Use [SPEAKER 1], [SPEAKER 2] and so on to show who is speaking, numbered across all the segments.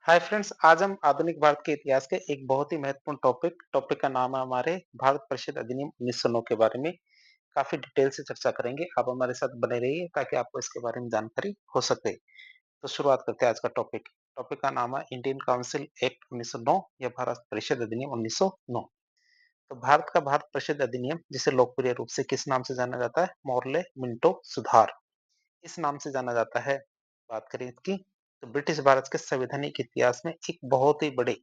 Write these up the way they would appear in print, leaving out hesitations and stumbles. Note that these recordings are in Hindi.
[SPEAKER 1] हाय फ्रेंड्स, आज हम आधुनिक भारत के इतिहास के एक बहुत ही महत्वपूर्ण टॉपिक का नाम है हमारे भारत परिषद अधिनियम 1909 के बारे में काफी डिटेल से चर्चा करेंगे। आप हमारे साथ बने रहिए ताकि आपको इसके बारे में जानकारी हो सके। तो शुरुआत करते हैं आज का टॉपिक। टॉपिक का नाम है इंडियन काउंसिल एक्ट 1909 या भारत परिषद अधिनियम 1909। तो भारत परिषद अधिनियम, जिसे लोकप्रिय रूप से किस नाम से जाना जाता है, मॉर्ले मिंटो सुधार, इस नाम से जाना जाता है। बात करें इसकी, तो ब्रिटिश भारत के संवैधानिक इतिहास में एक बहुत ही बड़े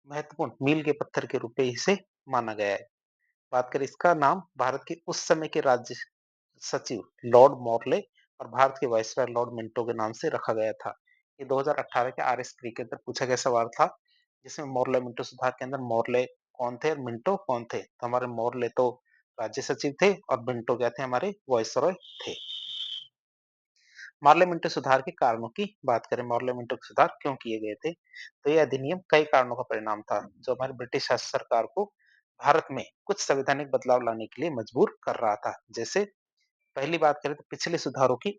[SPEAKER 1] महत्वपूर्ण मील के पत्थर के रूप में इसे माना गया है। बात करें इसका नाम भारत के उस समय के राज्य सचिव लॉर्ड मॉर्ले और भारत के वायसराय लॉर्ड मिंटो के नाम से रखा गया था। ये 2018 के आरएस 3 के अंदर पूछा गया सवाल था, जिसमें मॉर्ले मिंटो सुधार के अंदर मॉर्ले कौन थे और मिंटो कौन थे। तो हमारे मॉर्ले तो राज्य सचिव थे और मिंटो क्या थे, हमारे वायसरॉय थे। पार्लियामेंट्री सुधार के कारणों की बात करें, पार्लियामेंट्री सुधार क्यों किए गए थे, तो यह अधिनियम कई कारणों का परिणाम था जो हमारी ब्रिटिश शासन सरकार को भारत में कुछ संवैधानिक बदलाव लाने के लिए मजबूर कर रहा था। जैसे पहली बात करें तो पिछले सुधारों की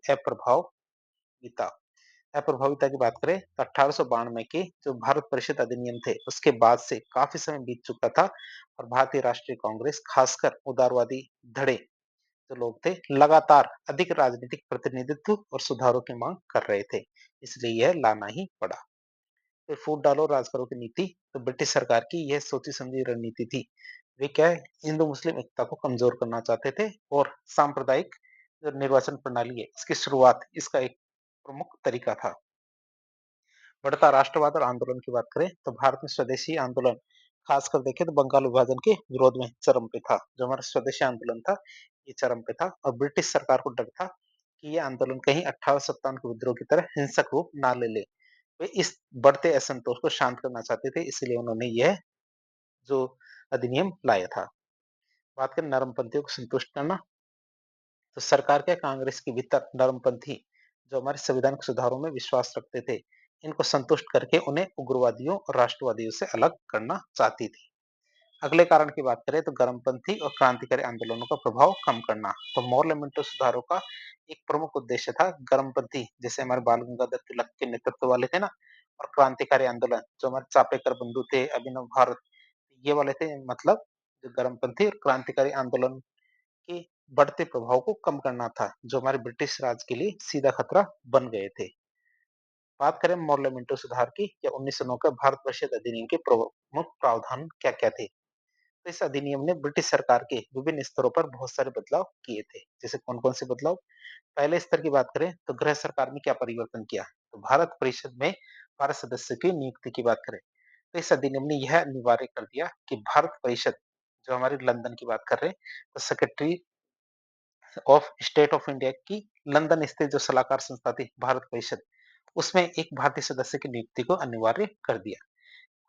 [SPEAKER 1] अप्रभाविता की बात करें तो 1892 के जो भारत परिषद अधिनियम थे, उसके बाद से काफी समय बीत चुका था और भारतीय राष्ट्रीय कांग्रेस, खासकर उदारवादी धड़े जो लोग थे, लगातार अधिक राजनीतिक प्रतिनिधित्व और सुधारों की मांग कर रहे थे, इसलिए यह लाना ही पड़ा। फिर फूट डालो राज करो की नीति, तो ब्रिटिश सरकार की यह सोची समझी रणनीति थी। वे क्या है, हिंदू मुस्लिम एकता को कमजोर करना चाहते थे और सांप्रदायिक जो निर्वाचन प्रणाली है, इसकी शुरुआत इसका एक प्रमुख तरीका था। बढ़ता राष्ट्रवाद और आंदोलन की बात करें तो भारत में स्वदेशी आंदोलन, खासकर देखें तो बंगाल विभाजन के विरोध में चरम पे था। जो हमारा स्वदेशी आंदोलन था, ये चरम पे था और ब्रिटिश सरकार को डर था कि ये आंदोलन कहीं 1857 के विद्रोह की तरह हिंसक रूप ना ले ले। वे इस बढ़ते असंतोष को शांत करना चाहते थे, इसलिए उन्होंने यह जो अधिनियम लाया था। बात करें नरमपंथियों को संतुष्ट करना, तो सरकार के कांग्रेस के भीतर नरमपंथी जो हमारे संविधानिक सुधारों में विश्वास रखते थे, इनको संतुष्ट करके उन्हें उग्रवादियों और राष्ट्रवादियों से अलग करना चाहती थी। अगले कारण की बात करें तो गर्मपंथी और क्रांतिकारी आंदोलनों का प्रभाव कम करना। तो मोरलेमेंटो सुधारों का एक प्रमुख उद्देश्य था गर्मपंथी, जैसे हमारे बाल गंगाधर तिलक के नेतृत्व वाले थे ना, और क्रांतिकारी आंदोलन जो हमारे चापेकर बंधु थे, अभिनव भारत, ये वाले थे। मतलब जो गर्मपंथी और क्रांतिकारी आंदोलन के बढ़ते प्रभाव को कम करना था, जो हमारे ब्रिटिश राज के लिए सीधा खतरा बन गए थे। बात करें मॉर्लेमेंटो सुधार की या 1909 का भारत परिषद अधिनियम के प्रमुख प्रावधान क्या क्या थे, तो इस अधिनियम ने ब्रिटिश सरकार के विभिन्न स्तरों पर बहुत सारे बदलाव किए थे। जैसे कौन कौन से बदलाव, पहले स्तर की बात करें तो गृह सरकार में क्या परिवर्तन किया, तो भारत परिषद में भारत सदस्य की नियुक्ति की बात करें तो इस अधिनियम ने यह अनिवार्य कर दिया कि भारत परिषद, जो हमारी लंदन की बात कर रहे हैं, तो secretary of state of India की लंदन स्थित जो सलाहकार संस्था थी भारत परिषद, उसमें एक भारतीय सदस्य की नियुक्ति को अनिवार्य कर दिया।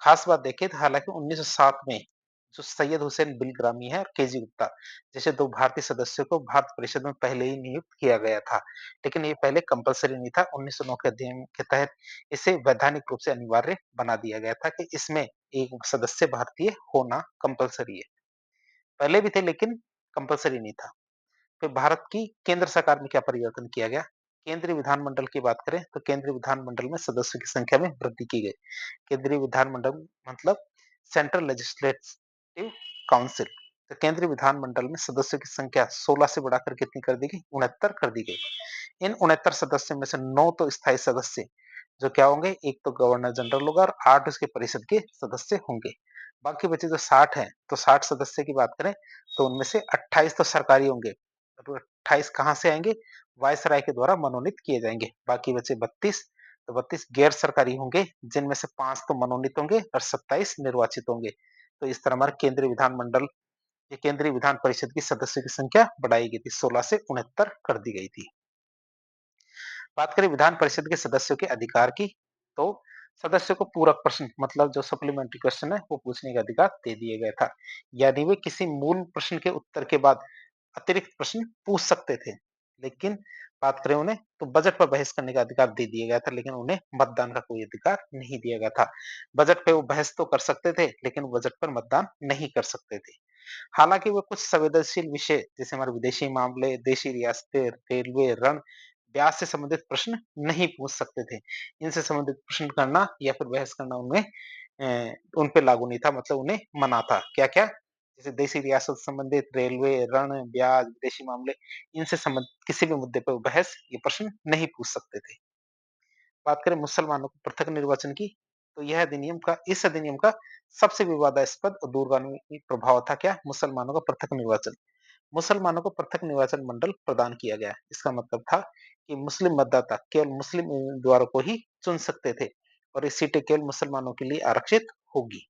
[SPEAKER 1] खास बात देखें तो हालांकि 1907 में जो सैयद हुसैन बिलग्रामी है और केजी गुप्ता जैसे दो भारतीय सदस्यों को भारत परिषद में पहले ही नियुक्त किया गया था, लेकिन ये पहले कंपलसरी नहीं था। 1909 के अधिनियम के तहत इसे वैधानिक रूप से अनिवार्य बना दिया गया था कि इसमें एक सदस्य भारतीय होना कंपलसरी है। पहले भी थे लेकिन कंपलसरी नहीं था। फिर भारत की केंद्र सरकार में क्या परिवर्तन किया गया, केंद्रीय विधानमंडल की बात करें तो केंद्रीय विधानमंडल में सदस्यों की संख्या में वृद्धि की गई। केंद्रीय विधानमंडल मतलब सेंट्रल लेजिस्लेटिव काउंसिल। तो केंद्रीय विधानमंडल में सदस्यों की संख्या 16 से बढ़ाकर कितनी कर दी गई, 69 कर दी गई। इन 69 सदस्यों में से 9 तो स्थायी सदस्य जो क्या होंगे, एक तो गवर्नर जनरल होगा और 8 उसके परिषद के सदस्य होंगे। बाकी बचे जो 60 हैं, तो 60 सदस्य की बात करें तो उनमें से 28 तो सरकारी होंगे, तो 28 कहाँ से आएंगे, वायसराय के द्वारा मनोनीत किए जाएंगे। बाकी बचे 32, तो 32 गैर सरकारी होंगे, जिनमें से 5 तो मनोनीत होंगे और 27 निर्वाचित होंगे। तो इस तरह हमारे केंद्रीय विधानमंडल या केंद्रीय विधान परिषद की सदस्यों की संख्या बढ़ाई गई थी, 16 से 69 कर दी गई थी। बात करें विधान परिषद के सदस्यों के अधिकार की, तो सदस्यों को पूरक प्रश्न मतलब जो सप्लीमेंट्री क्वेश्चन है वो पूछने का अधिकार दे दिया गया था। यानी वे किसी मूल प्रश्न के उत्तर के बाद अतिरिक्त प्रश्न पूछ सकते थे। लेकिन बात करें उन्हें तो बजट पर बहस करने का अधिकार दे दिया गया था, लेकिन उन्हें मतदान का कोई अधिकार नहीं दिया गया था। बजट पे वो बहस तो कर सकते थे, लेकिन बजट पर मतदान नहीं कर सकते थे। हालांकि वो कुछ संवेदनशील विषय जैसे हमारे विदेशी मामले, देशी रियासतें, रेलवे, रण, ब्याज से संबंधित प्रश्न नहीं पूछ सकते थे। इनसे संबंधित प्रश्न करना या फिर बहस करना उनमें उन पे लागू नहीं था, मतलब उन्हें मना था। क्या-क्या? जैसे देशी रियासत से संबंधित, रेलवे, ऋण, ब्याज, विदेशी मामले, इनसे संबंधित किसी भी मुद्दे पे वो बहस, ये प्रश्न नहीं पूछ सकते थे। बात करें मुसलमानों को पृथक निर्वाचन की, तो यह अधिनियम का इस अधिनियम का सबसे विवादास्पद और दूरगामी प्रभाव था क्या? मुसलमानों का पृथक निर्वाचन। मुसलमानों को पृथक निर्वाचन मंडल प्रदान किया गया। इसका मतलब था कि मुस्लिम मतदाता केवल मुस्लिम उम्मीदवारों को ही चुन सकते थे और ये सीटें केवल मुसलमानों के लिए आरक्षित होगी।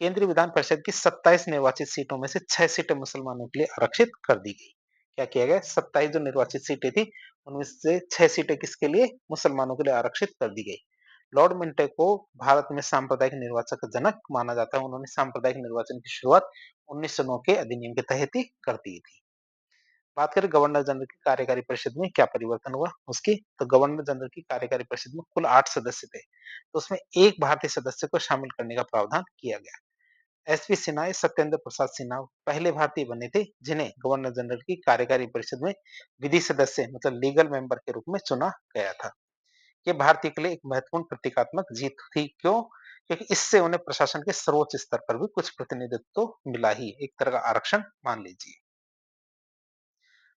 [SPEAKER 1] केंद्रीय विधान परिषद की 27 निर्वाचित सीटों में से 6 सीटें मुसलमानों के लिए आरक्षित कर दी गई। क्या किया गया? 27 जो निर्वाचित सीटें थी, उनमें से 6 सीटें किसके लिए? मुसलमानों के लिए आरक्षित कर दी गई। लॉर्ड मिंटो को भारत में सांप्रदायिक निर्वाचन का जनक माना जाता है। उन्होंने सांप्रदायिक निर्वाचन की शुरुआत 1909 के अधिनियम के तहत ही कर दी थी। बात करें गवर्नर जनरल की कार्यकारी परिषद में क्या परिवर्तन हुआ उसकी, तो गवर्नर जनरल की कार्यकारी परिषद में कुल 8 सदस्य थे, तो उसमें एक भारतीय सदस्य को शामिल करने का प्रावधान किया गया। एसपी सिन्हा सत्येंद्र प्रसाद सिन्हा पहले भारतीय बने थे जिन्हें गवर्नर जनरल की कार्यकारी परिषद में विधि सदस्य मतलब लीगल मेंबर के रूप में चुना गया था। ये भारतीय के लिए एक महत्वपूर्ण प्रतीकात्मक जीत थी। क्यों? क्योंकि इससे उन्हें प्रशासन के सर्वोच्च स्तर पर भी कुछ प्रतिनिधित्व तो मिला ही, एक तरह का आरक्षण मान लीजिए।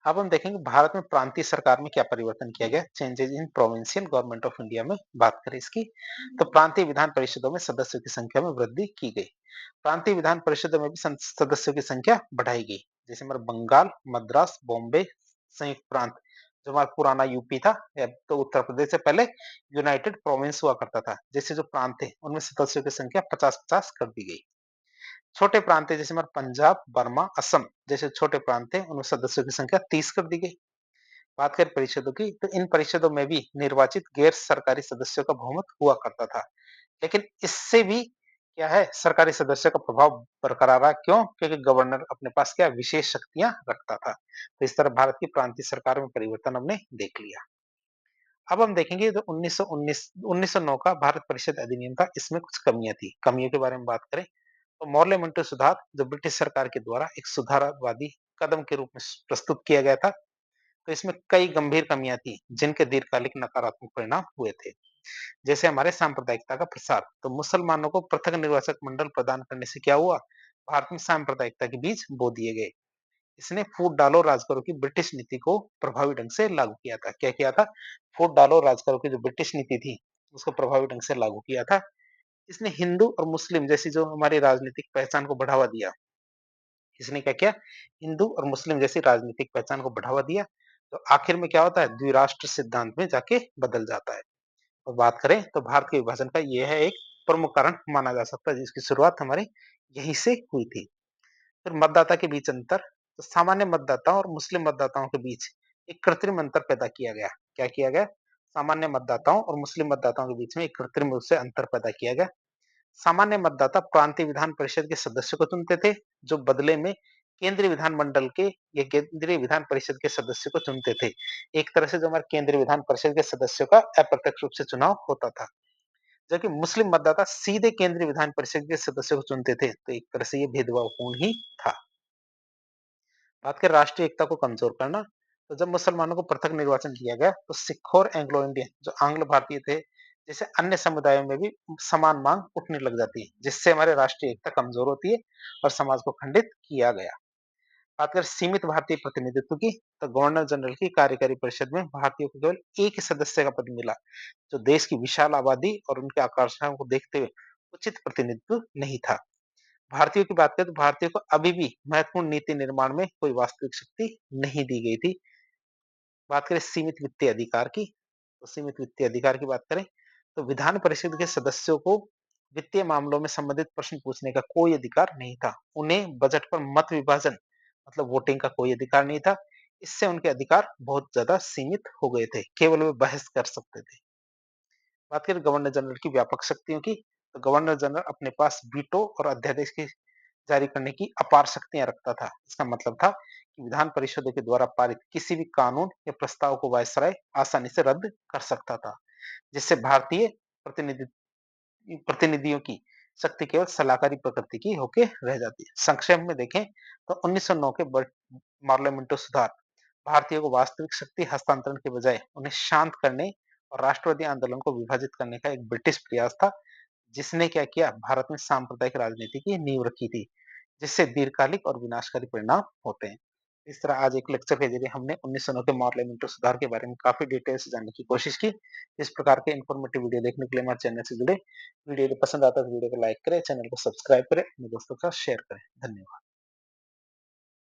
[SPEAKER 1] अब हम देखेंगे भारत में प्रांतीय सरकार में क्या परिवर्तन किया गया, changes in provincial government of India में बात करें इसकी, तो प्रांतीय विधान परिषदों में सदस्यों की संख्या में वृद्धि की गई। प्रांतीय विधान परिषदों में भी सदस्यों की संख्या बढ़ाई गई। जैसे हमारा बंगाल, मद्रास, बॉम्बे, संयुक्त प्रांत, जो हमारा पुराना यूपी था, या तो उत्तर प्रदेश से पहले यूनाइटेड प्रोविंस हुआ करता था, जैसे जो प्रांत थे उनमें सदस्यों की संख्या 50-50 कर दी गई। छोटे प्रांत थे जैसे हमारे पंजाब, बर्मा, असम जैसे छोटे प्रांत थे, उनमें सदस्यों की संख्या 30 कर दी गई। बात करें परिषदों की, तो इन परिषदों में भी निर्वाचित गैर सरकारी सदस्यों का बहुमत हुआ करता था। लेकिन इससे भी क्या है, सरकारी सदस्यों का प्रभाव बरकरार रहा। क्यों? क्योंकि गवर्नर अपने पास क्या विशेष शक्तियां रखता था। तो इस तरह भारत की प्रांतीय सरकार में परिवर्तन हमने देख लिया। अब हम देखेंगे तो 1909 का भारत परिषद अधिनियम था, इसमें कुछ कमियां थी। कमियों के बारे में बात करें, तो मॉर्ले मिंटो सुधार जो ब्रिटिश सरकार के द्वारा एक सुधारवादी कदम के रूप में प्रस्तुत किया गया था, तो इसमें कई गंभीर कमियां थी जिनके दीर्घकालिक नकारात्मक परिणाम हुए थे। जैसे हमारे सांप्रदायिकता का प्रसार, तो मुसलमानों को पृथक निर्वाचक मंडल प्रदान करने से क्या हुआ, भारत में सांप्रदायिकता के बीज बो दिए गए। इसने फूट डालो राज करो की ब्रिटिश नीति को प्रभावी ढंग से लागू किया था। क्या किया था? फूट डालो राज करो की जो ब्रिटिश नीति थी, उसको प्रभावी ढंग से लागू किया था। इसने हिंदू और मुस्लिम जैसी जो हमारी राजनीतिक पहचान को बढ़ावा दिया। इसने क्या किया? हिंदू और मुस्लिम जैसी राजनीतिक पहचान को बढ़ावा दिया। तो आखिर में क्या होता है? द्विराष्ट्र सिद्धांत में जाके बदल जाता है। और बात करें तो भारत के विभाजन का यह है एक प्रमुख कारण माना जा सकता है, जिसकी शुरुआत हमारे यहीं से हुई थी। फिर मतदाता के बीच अंतर, तो सामान्य मतदाताओं और मुस्लिम मतदाताओं के बीच एक कृत्रिम अंतर पैदा किया गया। क्या किया गया? सामान्य मतदाताओं और मुस्लिम मतदाताओं के बीच में एक कृत्रिम रूप से अंतर पैदा किया गया। सामान्य मतदाता प्रांतीय विधान परिषद के सदस्य को चुनते थे, जो बदले में केंद्रीय विधानमंडल के या केंद्रीय विधान परिषद के सदस्य को चुनते थे। एक तरह से जो हमारे केंद्रीय विधान परिषद के सदस्यों का अप्रत्यक्ष रूप से चुनाव होता था, जबकि मुस्लिम मतदाता सीधे केंद्रीय विधान परिषद के सदस्यों को चुनते थे। तो एक तरह से ये भेदभावपूर्ण ही था। बात करें राष्ट्रीय एकता को कमजोर करना, तो जब मुसलमानों को पृथक निर्वाचन दिया गया, तो सिख और एंग्लो इंडियन जो आंग्ल भारतीय थे, जैसे अन्य समुदायों में भी समान मांग उठने लग जाती है, जिससे हमारे राष्ट्रीय एकता कमजोर होती है और समाज को खंडित किया गया। बात करें सीमित भारतीय प्रतिनिधित्व की, तो गवर्नर जनरल की कार्यकारी परिषद में भारतीयों को केवल एक ही सदस्य का पद मिला, जो देश की विशाल आबादी और उनके आकांक्षाओं को देखते हुए उचित प्रतिनिधित्व नहीं था। भारतीयों की बात करें तो भारतीयों को अभी भी महत्वपूर्ण नीति निर्माण में कोई वास्तविक शक्ति नहीं दी गई थी। बात करें सीमित वित्तीय अधिकार की, तो सीमित वित्तीय अधिकार की बात करें, तो विधान परिषद के सदस्यों को वित्तीय मामलों में संबंधित प्रश्न पूछने का कोई अधिकार नहीं था। उन्हें बजट पर मत विभाजन मतलब वोटिंग का कोई अधिकार नहीं था। इससे उनके अधिकार बहुत ज्यादा सीमित हो गए थे, केवल वे बहस कर सकते थे। बात करें गवर्नर जनरल की व्यापक शक्तियों की, तो गवर्नर जनरल अपने पास वीटो और अध्यादेश की जारी करने की अपार शक्तियां रखता था। इसका मतलब था कि विधान परिषदों के द्वारा पारित किसी भी कानून या प्रस्ताव को वायसराय आसानी से रद्द कर सकता था, जिससे भारतीय प्रतिनिधि प्रतिनिधियों की शक्ति केवल सलाहकारी प्रकृति की होके रह जाती है। संक्षेप में देखें तो 1909 के पार्लियामेंटो सुधार भारतीयों को वास्तविक शक्ति हस्तांतरण के बजाय उन्हें शांत करने और राष्ट्रवादी आंदोलन को विभाजित करने का एक ब्रिटिश प्रयास था, जिसने क्या किया, भारत में सांप्रदायिक राजनीति की नींव रखी थी, जिससे दीर्घकालिक और विनाशकारी परिणाम होते हैं। इस तरह आज एक लेक्चर के जरिए हमने 1909 के पार्लियामेंट्री सुधार के बारे में काफी डिटेल से जानने की कोशिश की। इस प्रकार के इन्फॉर्मेटिव वीडियो देखने के लिए हमारे चैनल से जुड़े। वीडियो यदि पसंद आता है तो वीडियो को लाइक करें, चैनल को सब्सक्राइब करें, अपने दोस्तों के साथ शेयर करें। धन्यवाद।